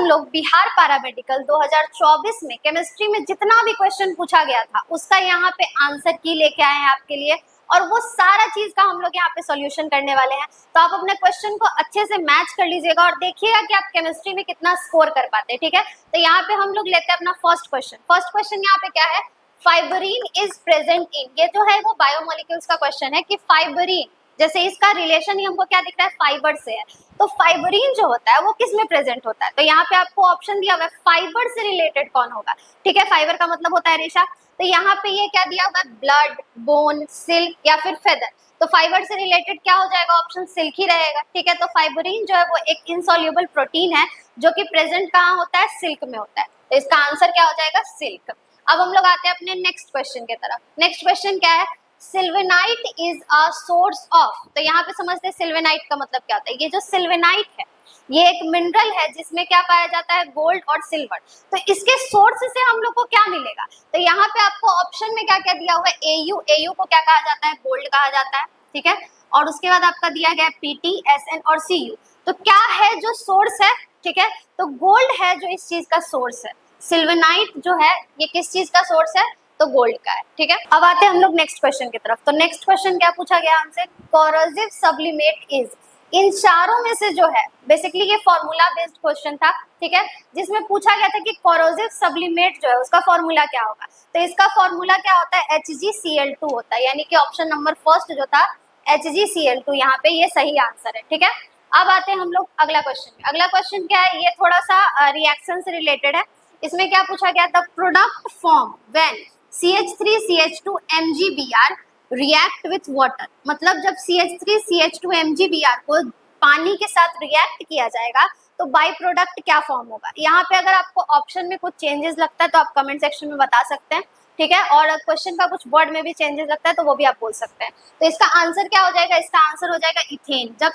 हम लोग बिहार पैरामेडिकल 2024 में केमिस्ट्री में जितना भी क्वेश्चन पूछा गया था उसका यहाँ पे आंसर की लेके आए हैं आपके लिए, और वो सारा चीज का हम लोग यहाँ पे सॉल्यूशन करने वाले हैं। तो आप अपने क्वेश्चन को अच्छे से मैच कर लीजिएगा और देखिएगा कि आप केमिस्ट्री में कितना स्कोर कर पाते हैं। ठीक है, तो यहाँ पे हम लोग लेते हैं अपना फर्स्ट क्वेश्चन यहाँ पे क्या है, फाइबरीन इज प्रेजेंट इन, ये जो है वो बायोमोलिक्यूल्स का क्वेश्चन है कि फाइबरीन, जैसे इसका रिलेशन ही हमको क्या दिख रहा है, फाइबर से है, तो फाइबरीन जो होता है वो किस में प्रेजेंट होता है। तो यहाँ पे आपको ऑप्शन दिया हुआ है फाइबर से रिलेटेड कौन होगा। ठीक है, फाइबर का मतलब होता है रेशा, तो यहाँ पे ये क्या दिया हुआ है, ब्लड, बोन, सिल्क या फिर फेदर। तो फाइबर से रिलेटेड क्या हो जाएगा, ऑप्शन सिल्क ही रहेगा। ठीक है, तो फाइबरीन जो है वो एक इनसॉल्युबल प्रोटीन है जो कि प्रेजेंट कहाँ होता है, सिल्क में होता है, तो इसका आंसर क्या हो जाएगा, सिल्क। अब हम लोग आते हैं अपने नेक्स्ट क्वेश्चन के तरफ। नेक्स्ट क्वेश्चन क्या है, sylvanite is a source of, तो यहाँ पे समझते हैं सिल्वेनाइट का मतलब क्या होता है। ये जो सिल्वेनाइट है ये एक मिनरल है जिसमें क्या पाया जाता है, गोल्ड और सिल्वर। तो इसके सोर्स से हम लोग को क्या मिलेगा, तो यहाँ पे आपको ऑप्शन में क्या क्या दिया हुआ है, एयू, एयू को क्या कहा जाता है, गोल्ड कहा जाता है। ठीक है, और उसके बाद आपका दिया गया पीटी, एसएन और सीयू। तो क्या है जो सोर्स है, ठीक है, तो गोल्ड है जो इस चीज का सोर्स है। सिल्वेनाइट जो है ये किस चीज का सोर्स है, तो गोल्ड का है। ठीक है, अब आते हैं हम लोग नेक्स्ट क्वेश्चन की तरफ। तो नेक्स्ट क्वेश्चन क्या पूछा गया हमसे, कोरोसिव सब्लिमेट इज, इन चारों में से जो है, बेसिकली ये फॉर्मूला बेस्ड क्वेश्चन था। ठीक है, जिसमें पूछा गया था कि कोरोसिव सब्लिमेट जो है उसका फॉर्मूला क्या होगा। तो इसका फॉर्मूला क्या होता है, HgCl2 होता है, यानी कि ऑप्शन नंबर फर्स्ट जो था HgCl2 यहाँ पे ये सही आंसर है। ठीक है, अब आते हैं हम लोग अगला क्वेश्चन में। अगला क्वेश्चन क्या है, ये थोड़ा सा रिएक्शन से रिलेटेड है। इसमें क्या पूछा गया था, product form when CH3CH2 MgBr react with water, मतलब जब CH3CH2 MgBr को पानी के साथ रिएक्ट किया जाएगा तो बाई प्रोडक्ट क्या फॉर्म होगा। यहाँ पे अगर आपको ऑप्शन में कुछ चेंजेस लगता है तो आप कमेंट सेक्शन में बता सकते हैं। ठीक है, और क्वेश्चन का कुछ वर्ड में भी चेंजेस लगता है तो वो भी आप बोल सकते हैं। तो इसका आंसर क्या हो जाएगा, इसका आंसर हो जाएगा इथेन। जब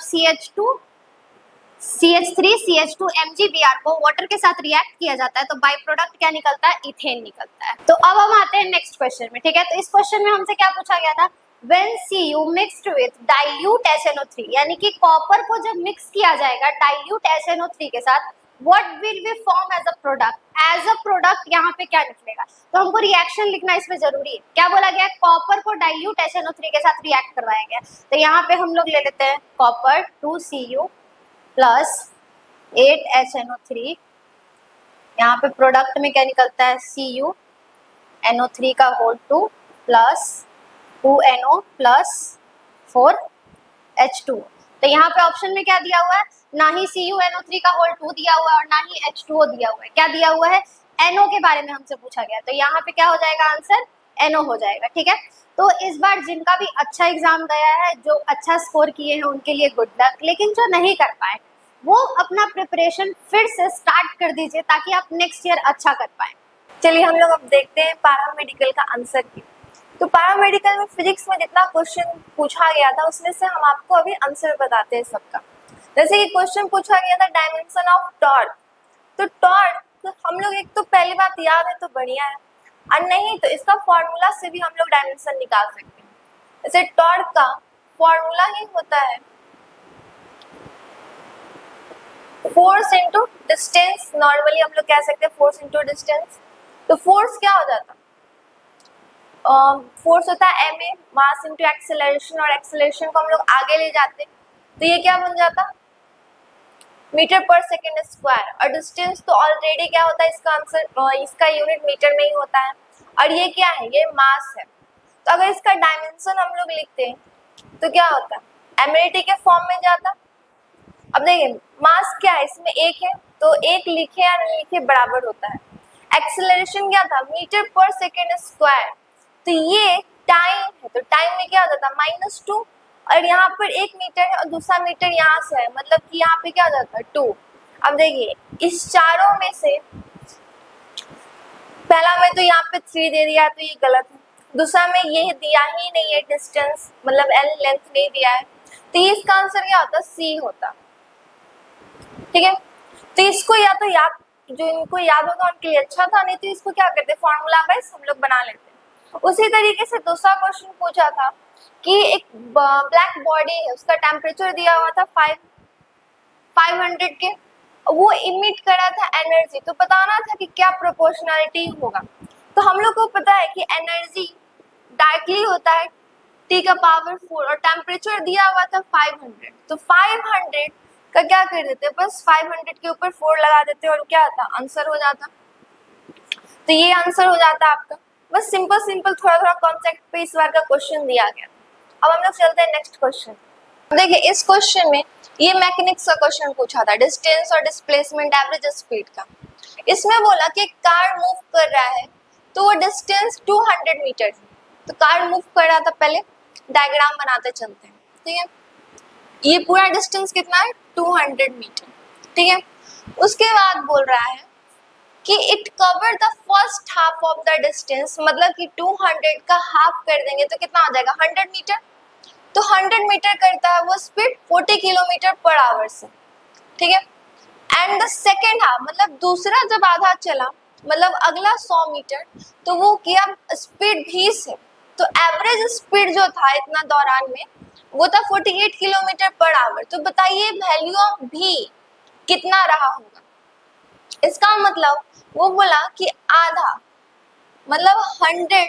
CH3CH2 MgBr को वाटर के साथ रिएक्ट किया जाता है तो बाई प्रोडक्ट क्या निकलता है, इथेन निकलता है। तो अब हम आते हैं नेक्स्ट क्वेश्चन में। ठीक है, तो इस क्वेश्चन में हमसे क्या पूछा गया था, when Cu mixed with dilute SNO3, यानी कि कॉपर को जब मिक्स किया जाएगा dilute SNO3 के साथ, what will we form as a product, as a product यहाँ पे क्या निकलेगा। तो हमको रिएक्शन लिखना इसमें जरूरी है। क्या बोला गया, कॉपर को dilute SNO3 के साथ रिएक्ट करवाया गया, तो यहाँ पे हम लोग ले लेते हैं कॉपर 2Cu प्लस 8HNO3, यहाँ पे प्रोडक्ट में क्या निकलता है, CuNO3 का whole 2 plus 2NO plus 4H2। तो यहाँ पे ऑप्शन में क्या दिया हुआ है, ना ही CuNO3 का होल 2 दिया हुआ है और ना ही H2O दिया हुआ है। क्या दिया हुआ है, NO के बारे में हमसे पूछा गया, तो यहाँ पे क्या हो जाएगा, आंसर NO हो जाएगा। ठीक है, तो इस बार जिनका भी अच्छा एग्जाम गया है, जो अच्छा स्कोर किए हैं उनके लिए गुड लक, लेकिन जो नहीं कर पाए वो अपना प्रिपरेशन फिर से स्टार्ट कर दीजिए ताकि आप नेक्स्ट ईयर अच्छा कर पाए। चलिए हम लोग अब देखते हैं पैरामेडिकल का आंसर की। तो पैरामेडिकल में फिजिक्स में जितना क्वेश्चन पूछा गया था उसमें से हम आपको अभी आंसर बताते हैं सबका। जैसे कि क्वेश्चन पूछा गया था डायमेंशन ऑफ टॉर्क, तो टॉर्क तो हम लोग, एक तो पहली बात याद है तो बढ़िया है, और नहीं तो इसका फॉर्मूला से भी हम लोग डायमेंशन निकाल सकते हैं। जैसे टॉर्क का फॉर्मूला ही होता है फोर्स इंटू डिस्टेंस, नॉर्मली हम लोग कह सकते हैं फोर्स इंटू डिस्टेंस। तो फोर्स क्या हो जाता, फोर्स होता है ma, मास इंटू एक्सेलरेशन, और एक्सेलरेशन को हम लोग आगे ले जाते हैं तो ये क्या बन जाता, मीटर पर सेकेंड स्क्वायर। और डिस्टेंस तो ऑलरेडी क्या होता है, इसका आंसर, इसका यूनिट मीटर में ही होता है, और ये क्या है, ये मास है। तो अगर इसका डायमेंशन हम लोग लिखते हैं तो क्या होता है, एमएलटी के फॉर्म में जाता। अब देखिए मास क्या है, इसमें एक है तो एक लिखे या नहीं लिखे बराबर होता है। एक्सेलरेशन क्या था, मीटर पर सेकेंड स्क्वायर, तो ये टाइम है, तो टाइम में क्या हो जाता है, -2, और यहाँ पर 1 मीटर है और दूसरा मीटर यहाँ से है, मतलब कि यहाँ पे क्या हो जाता है 2। अब देखिए इस चारों में से पहला में तो यहाँ पे 3 दे दिया है तो ये गलत है, दूसरा में ये दिया ही नहीं है डिस्टेंस, मतलब L लेंथ नहीं दिया है, तो ये इसका आंसर क्या होता, C होता। ठीक है, तो इसको या तो याद, जो इनको याद होगा उनके लिए अच्छा था, नहीं तो इसको क्या करते, फॉर्मूला वाइज हम लोग बना लेते हैं। उसी तरीके से दूसरा क्वेश्चन पूछा था कि एक ब्लैक बॉडी है, उसका टेम्परेचर दिया हुआ था 500 के, वो इमिट करा था एनर्जी, तो बताना था कि क्या प्रोपोर्शनलिटी होगा। तो हम लोग को पता है कि एनर्जी डायरेक्टली होता है T का पावर 4 और टेम्परेचर दिया हुआ था 500, तो 500 का क्या कर देते, बस 500 के ऊपर 4 लगा देते और क्या आता, आंसर हो जाता। तो ये आंसर हो जाता आपका। बस सिंपल सिंपल थोड़ा थोड़ा कॉन्सेप्ट पे इस बार का क्वेश्चन दिया गया। अब हम लोग चलते हैं नेक्स्ट क्वेश्चन। देखिए इस क्वेश्चन में ये मैकेनिक्स का क्वेश्चन पूछा था, डिस्टेंस और डिस्प्लेसमेंट एवरेज स्पीड का। इसमें बोला कि कार मूव कर रहा है तो वो डिस्टेंस 200 मीटर है। तो कार मूव कर रहा था, पहले डायग्राम बनाते चलते हैं, ठीक है। ये पूरा डिस्टेंस कितना है, 200 मीटर, ठीक है। उसके बाद बोल रहा है कि it cover the first half of the distance, मतलब कि 200 का हाफ कर देंगे तो कितना हो जाएगा, 100 मीटर। तो 100 मीटर करता है वो स्पीड 40 किलोमीटर पर आवर से, ठीक है। एंड द सेकेंड हाफ, मतलब दूसरा जब आधा चला, मतलब अगला 100 मीटर, तो वो किया स्पीड भी से, तो एवरेज स्पीड जो था इतना दौरान में वो था 48 किलोमीटर पर आवर। तो बताइए वैल्यू ऑफ भी कितना रहा होगा। इसका मतलब वो बोला कि आधा, मतलब 100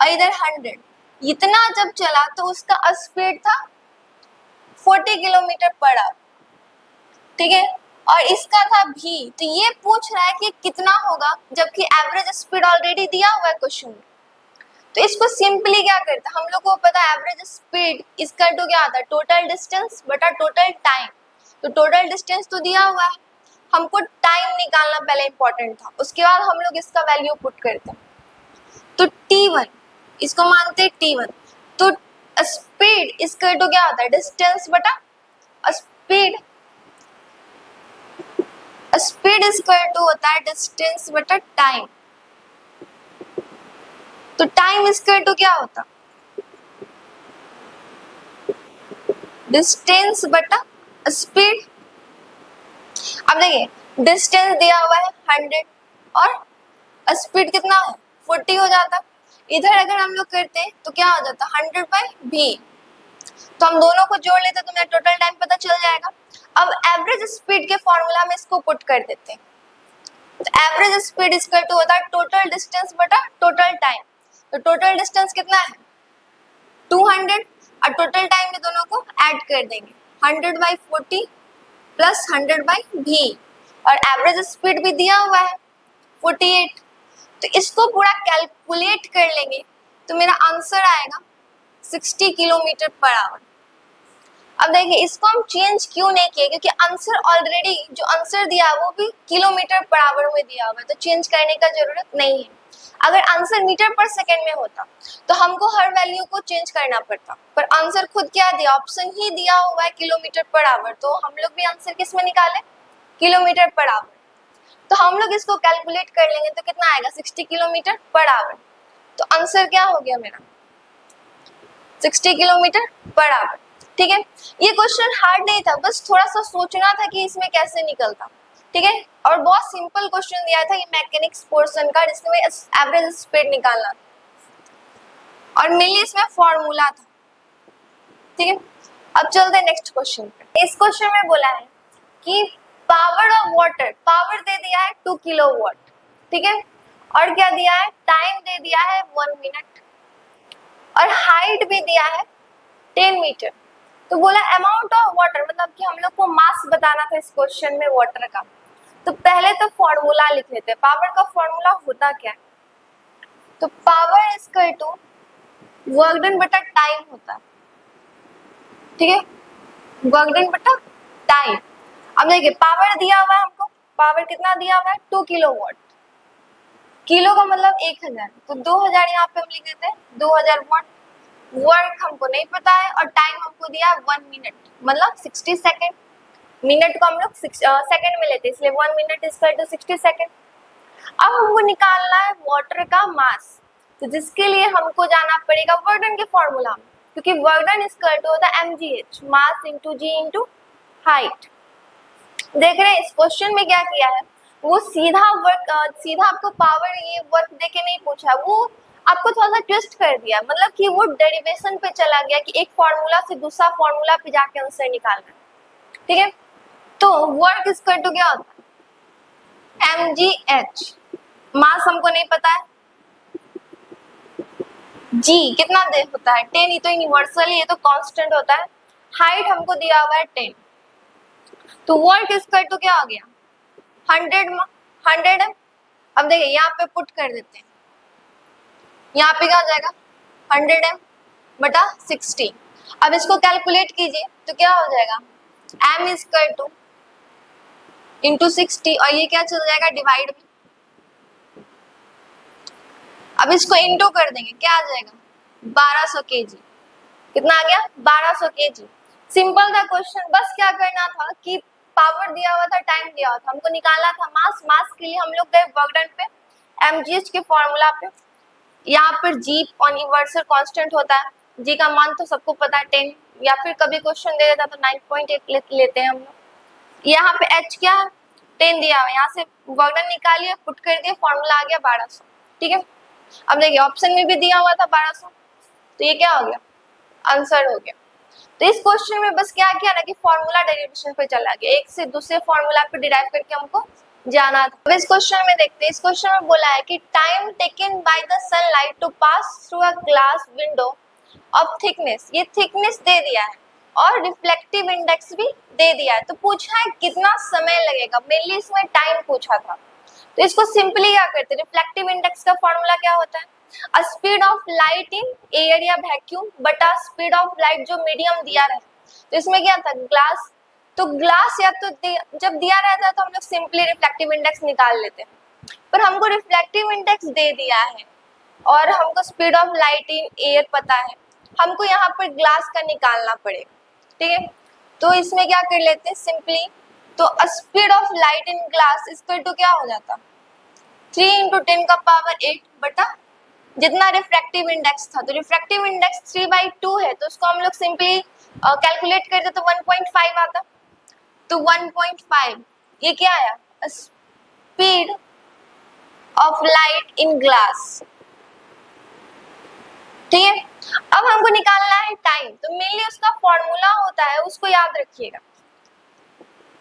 और इधर 100, इतना जब चला तो उसका स्पीड था 40 किलोमीटर पर आवर, ठीक है। और इसका था भी, तो ये पूछ रहा है कि कितना होगा, जबकि एवरेज स्पीड ऑलरेडी दिया हुआ है क्वेश्चन में। तो इसको सिंपली क्या करता है, हम लोग को पता है एवरेज स्पीड इसका टू क्या आता है, टोटल डिस्टेंस बटा टोटल टाइम। तो टोटल डिस्टेंस तो दिया हुआ है, हमको टाइम निकालना पहले इंपॉर्टेंट था, उसके बाद हम लोग इसका वैल्यू पुट करते हैं। तो T1 इसको मानते हैं T1, तो स्पीड इसका टू क्या होता है, डिस्टेंस बटा स्पीड। स्पीड स्क्वायर टू होता है डिस्टेंस बटा टाइम। तो टाइम स्क्वायर टू क्या होता, डिस्टेंस बटा स्पीड। अब देखिए डिस्टेंस दिया हुआ है 100 और स्पीड कितना है 40 हो जाता। इधर अगर हम लोग करते हैं तो क्या हो जाता, 100/v। तो हम दोनों को जोड़ लेते तो मेरा टोटल टाइम पता चल जाएगा। अब एवरेज स्पीड के फॉर्मूला में इसको पुट कर देते हैं। तो एवरेज स्पीड इक्वल टू होता है टोटल डिस्टेंस बटा टोटल टाइम। तो टोटल डिस्टेंस कितना है 200 और टोटल टाइम में दोनों को ऐड कर देंगे, 100/40 प्लस 100/v, और एवरेज स्पीड भी दिया हुआ है 48। तो इसको पूरा कैलकुलेट कर लेंगे तो मेरा आंसर आएगा 60 किलोमीटर पर आवर। अब देखिए इसको हम चेंज क्यों नहीं किए, क्योंकि आंसर ऑलरेडी जो आंसर दिया वो भी किलोमीटर पर आवर में दिया हुआ है, तो चेंज करने का जरूरत नहीं है। अगर आंसर मीटर पर सेकंड में होता तो हमको हर वैल्यू को चेंज करना पड़ता, पर आंसर खुद क्या दिया, ऑप्शन ही दिया हुआ है किलोमीटर पर आवर, तो हम लोग भी आंसर किस में निकाले, किलोमीटर पर आवर। तो हम लोग इसको कैलकुलेट कर लेंगे तो कितना आएगा 60 किलोमीटर पर आवर। तो आंसर क्या हो गया मेरा 60 किलोमीटर पर आवर, ठीक है। ये क्वेश्चन हार्ड नहीं था, बस थोड़ा सा सोचना था कि इसमें कैसे निकलता, ठीक है। और बहुत सिंपल क्वेश्चन दिया था ये मैकेनिक्स पोर्शन का, जिसमें एवरेज स्पीड निकालना और मेनली इसमें फॉर्मूला था, ठीक है। अब चलते हैं नेक्स्ट क्वेश्चन पे। इस क्वेश्चन में बोला है कि पावर ऑफ वाटर, पावर दे दिया है 2 किलोवाट, ठीक है, और क्या दिया है, टाइम दे दिया है 1 मिनट, और हाइट भी दिया है 10 मीटर। तो बोला अमाउंट ऑफ वाटर, मतलब कि हम लोग को मास बताना था इस क्वेश्चन में वाटर का। तो पहले तो फॉर्मूला लिख लेते हैं, पावर का फॉर्मूला होता क्या है, तो power equal to work done बटा टाइम होता है, ठीक है, वर्क डन बटा टाइम। अब देखिए पावर दिया हुआ है हमको, पावर कितना दिया हुआ है 2 किलोवाट, किलो का मतलब 1000, तो 2000 यहाँ पे हम लिख देते हैं 2000 वाट। वर्क हमको नहीं पता है और टाइम हमको दिया 1 मिनट, मतलब 60 सेकेंड। मिनट को हम लोग सेकेंड में लेते हैं, इसलिए 1 मिनट इक्वल टू 60 सेकेंड। अब हमको निकालना है वाटर का मास, तो जिसके लिए हमको जाना पड़ेगा वर्क डन के फॉर्मूला में, क्योंकि वर्क डन इक्वल टू होता है mgh, मास इंटू जी इंटू हाइट। देख रहे हैं इस क्वेश्चन में क्या किया है, वो सीधा आपको पावर ये वर्क देके नहीं पूछा, वो आपको थोड़ा सा ट्विस्ट कर दिया, मतलब कि वो डेरिवेशन पे चला गया कि एक फॉर्मूला से दूसरा फॉर्मूला पे जाके आंसर निकालना है, ठीक है। तो वर्क इक्वल टू क्या होता है mgh। मास हमको नहीं पता है, g कितना दे होता है 10, ये तो यूनिवर्सल है, ये तो कांस्टेंट होता है। हाइट हमको दिया हुआ है 10, तो वर्क इक्वल टू क्या हो गया 100 है। अब देखिए यहाँ पे पुट कर देते हैं, यहाँ पे क्या हो जाएगा 100 m बटा 60। अब इसको कैलकुलेट कीजिए तो क्या हो जाएगा m इक्वल टू इंटू 60, और ये क्या चल जाएगा डिवाइड में। अब इसको इंटू कर देंगे, क्या आ जाएगा 1200 kg। कितना आ गया 1200 kg। सिंपल था क्वेश्चन, बस क्या करना था कि पावर दिया हुआ था, टाइम दिया हुआ था, हमको निकालना था मास। मास के लिए हम लोग गए वर्क डन पे, mgh के फॉर्मूला पे। यहाँ पर g यूनिवर्सल कांस्टेंट होता है, g का मान तो सबको पता है 10, या फिर कभी क्वेश्चन दे देता तो 9.8 लेते हैं हम लोग। यहाँ पे h क्या है 10 दिया हुआ है, यहाँ से वर्क डन निकालिए, पुट कर दिए, फॉर्मूला आ गया 1200। ठीक है, अब देखिए ऑप्शन में भी दिया हुआ था 1200, तो ये क्या हो गया आंसर हो गया। तो इस क्वेश्चन में बस क्या किया ना कि फॉर्मूला डेरिवेशन पे चला गया, एक से दूसरे फॉर्मूला पे डिराइव करके हमको जाना था। अब इस क्वेश्चन में देखते हैं, इस क्वेश्चन में बोला है कि time taken by the sunlight to pass through a glass window of thickness, ये थिकनेस दे दिया है और रिफ्लेक्टिव इंडेक्स भी दे दिया है। तो पूछा है कितना समय लगेगा, मेनली इसमें टाइम पूछा था। तो इसको सिंपली क्या करते हैं, रिफ्लेक्टिव इंडेक्स का फॉर्मूला क्या होता है speed of light in air या वैक्यूम बटा स्पीड ऑफ लाइट जो मीडियम दिया रहे। तो इसमें क्या था ग्लास, तो ग्लास या तो जब दिया रहता है तो हम लोग सिंपली रिफ्लेक्टिव इंडेक्स निकाल लेते हैं, पर हमको रिफ्लेक्टिव इंडेक्स दे दिया है और हमको speed of light in air पता है, हमको यहाँ पर ग्लास का निकालना पड़ेगा। ठीक है, तो इसमें क्या कर लेते हैं सिंपली, तो speed of light in glass equal to क्या हो जाता 3 × 10 का पावर 8 बटा जितना रिफ्रैक्टिव इंडेक्स था। तो रिफ्रैक्टिव इंडेक्स 3/2 है, तो उसको हम लोग सिंपली कैलकुलेट करते तो 1.5 आता। तो 1.5 ये क्या आया speed of light in glass. ठीक है, अब हमको निकालना है टाइम, तो मेनली उसका फॉर्मूला होता है, उसको याद रखिएगा।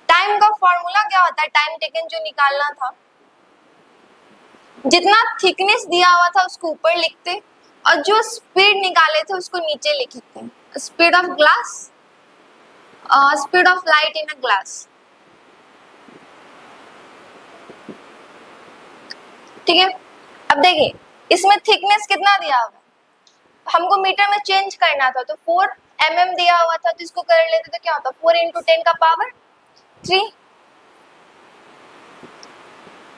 टाइम का फॉर्मूला क्या होता है, टाइम टेकन जो निकालना था, जितना थिकनेस दिया हुआ था उसको ऊपर लिखते और जो स्पीड निकाले थे उसको नीचे लिखते। Speed of glass, speed of light in a glass. ठीक है, अब देखिए इसमें थिकनेस कितना दिया हुआ, हमको मीटर में चेंज करना था, तो 4 mm दिया हुआ था, तो इसको कर लेते तो क्या होता 4 × 10 का पावर 3।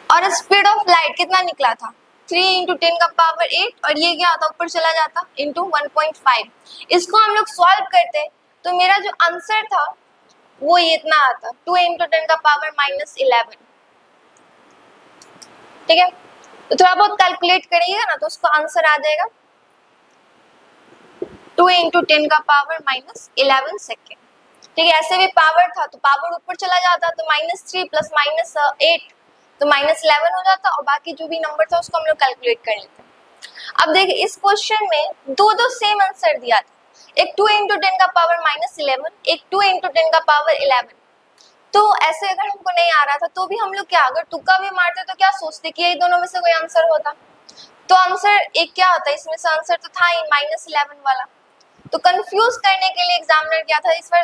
और स्पीड ऑफ लाइट कितना निकला था 3 × 10 का पावर 8, और ये क्या होता ऊपर चला जाता इंटू 1.5। इसको हम लोग सॉल्व करते तो मेरा जो आंसर था वो ये इतना आता 2 × 10 का पावर -11। ठीक है, तो थोड़ा बहुत कैलकुलेट करिएगा ना तो उसको आंसर आ जाएगा 2 × 10 का पावर -11 सेकेंड। ठीक है, ऐसे भी पावर था तो पावर ऊपर चला जाता, तो -3 + -8 तो -11 हो जाता, और बाकी जो भी नंबर था उसको हम लोग कैलकुलेट कर लेते हैं। अब देखिए इस क्वेश्चन में दो सेम आंसर दिया था, एक 2 × 10 का पावर -11, एक 2 × 10 का पावर 11। तो ऐसे अगर हमको नहीं आ रहा था तो भी हम लोग क्या अगर तुक्का भी मारते तो क्या सोचते कि ये दोनों में से कोई आंसर होता, तो आंसर एक क्या होता, इसमें से आंसर तो था ही -11 वाला। तो कंफ्यूज करने के लिए एग्जामिनर क्या था इस बार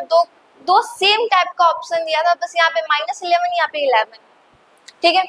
दो सेम टाइप का ऑप्शन दिया था, बस यहाँ पे -11 यहाँ पे 11। ठीक है,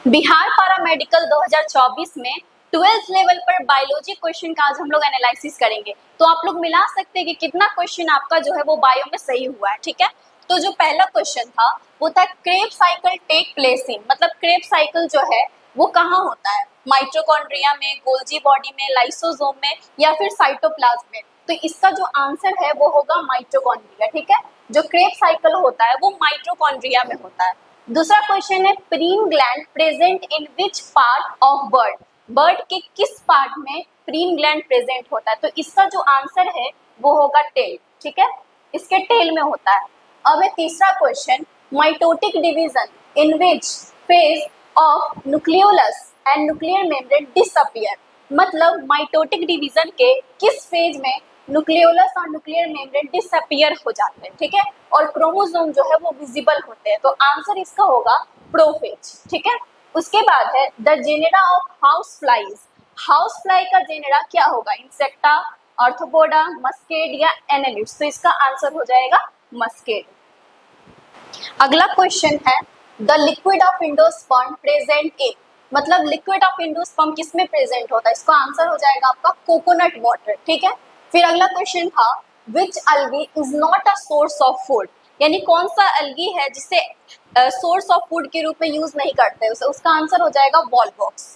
बिहार पैरामेडिकल 2024 में 12th लेवल पर बायोलॉजी क्वेश्चन का आज हम लोग एनालिसिस करेंगे। तो आप लोग मिला सकते हैं कि कितना क्वेश्चन आपका जो है वो बायो में सही हुआ है। ठीक है, तो जो पहला क्वेश्चन था वो था Krebs cycle take place in, मतलब क्रेब्स साइकिल जो है वो कहाँ होता है, माइटोकॉन्ड्रिया में, गोल्जी बॉडी में, लाइसोसोम में या फिर साइटोप्लाज्म में। तो इसका जो आंसर है वो होगा माइटोकॉन्ड्रिया। ठीक है, जो क्रेब्स साइकिल होता है वो माइटोकॉन्ड्रिया में होता है। दूसरा क्वेश्चन है preen gland present in which part of bird, bird के किस पार्ट में प्रीन ग्लैंड प्रेजेंट होता है। तो इसका जो आंसर है वो होगा टेल। ठीक है, इसके टेल में होता है। अब है तीसरा question mitotic division in which phase of nucleolus and nuclear membrane disappear, मतलब माइटोटिक डिवीजन के किस फेज में न्यूक्लियोलस और न्यूक्लियर मेम्ब्रेन डिसअपियर हो जाते हैं, ठीक है, और क्रोमोसोम जो है वो विजिबल होते हैं। तो आंसर इसका होगा प्रोफेज, ठीक है। उसके बाद है the genera of house flies. House fly का जेनेरा क्या होगा? इंसेक्टा, आर्थ्रोपोडा, मस्केड या एनेलिड्स। तो इसका आंसर हो जाएगा मस्केड। अगला क्वेश्चन है the liquid of endosperm present in, मतलब लिक्विड ऑफ एंडोस्पर्म किस में प्रेजेंट होता है? इसका आंसर हो जाएगा आपका कोकोनट वाटर, ठीक है। फिर अगला क्वेश्चन था विच algae is not a source of food, यानी कौन सा algae है जिसे सोर्स ऑफ फूड के रूप में यूज नहीं करते उसे, उसका आंसर हो जाएगा वॉलवॉक्स।